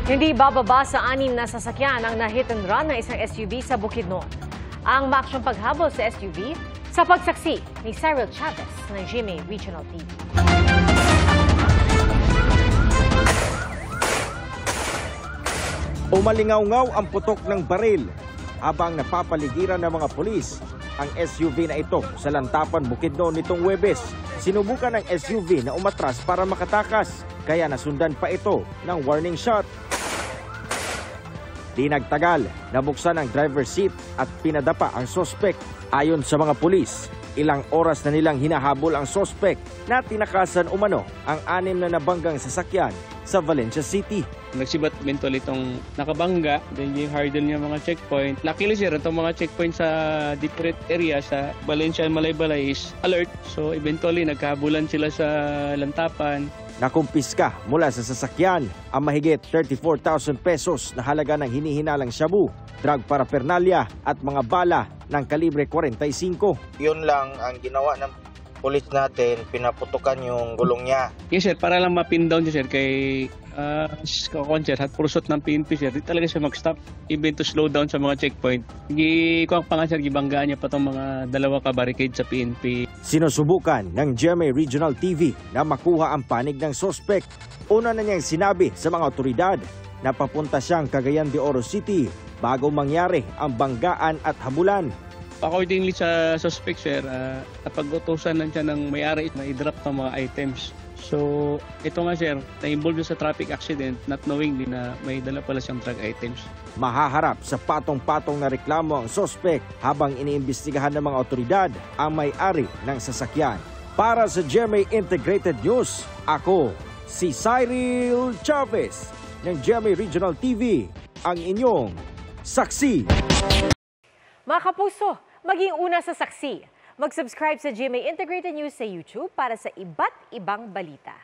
Hindi bababa sa 6 na sasakyan ang na-hit and run ng isang SUV sa Bukidnon. Ang maaksyong paghabol sa SUV sa pagsaksi ni Cyril Chavez ng GMA Regional TV. Umalingaw-ngaw ang putok ng baril habang napapaligiran ng mga pulis ang SUV na ito sa Lantapan, Bukidnon nitong Huwebes. Sinubukan ng SUV na umatras para makatakas, kaya nasundan pa ito ng warning shot. Di nagtagal, nabuksan ang driver's seat at pinadapa ang sospek. Ayon sa mga pulis, ilang oras na nilang hinahabol ang sospek na tinakasan umano ang 6 na nabanggang sasakyan sa Valencia City. Nagsibat mentally itong nakabangga, then yung hardle niya mga checkpoint. Luckily sir, itong mga checkpoint sa different area sa Valencia and Malaybalay is alert. So eventually nagkahabulan sila sa Lantapan. Nakumpiska mula sa sasakyan ang mahigit 34,000 pesos na halaga ng hinihinalang shabu, drug paraphernalia at mga bala ng kalibre 45. Yun lang ang ginawa ng pulis natin, pinaputukan yung gulong niya. Yes sir, para lang mapin down siya sir kay sir, at purusot ng PNP sir, di talaga siya mag-stop, even to slow down sa mga checkpoint. Kuwang pa nga sir, gibanggaan niya pa itong mga 2 ka-barricade sa PNP. Sinusubukan ng GMA Regional TV na makuha ang panig ng sospek. Una na niyang sinabi sa mga otoridad na papunta siyang Cagayan de Oro City bago mangyari ang banggaan at habulan. Accordingly sa suspect sir, napag-utusan lang siya ng may-ari na i-drop ng mga items. So ito nga sir, na-involve sa traffic accident not knowing din na may dala pala siyang drug items. Mahaharap sa patong-patong na reklamo ang sospek habang iniimbestigahan ng mga otoridad ang may-ari ng sasakyan. Para sa GMA Integrated News, ako si Cyril Chavez ng GMA Regional TV, ang inyong saksi. Mga kapuso, maging una sa saksi. Mag-subscribe sa GMA Integrated News sa YouTube para sa iba't ibang balita.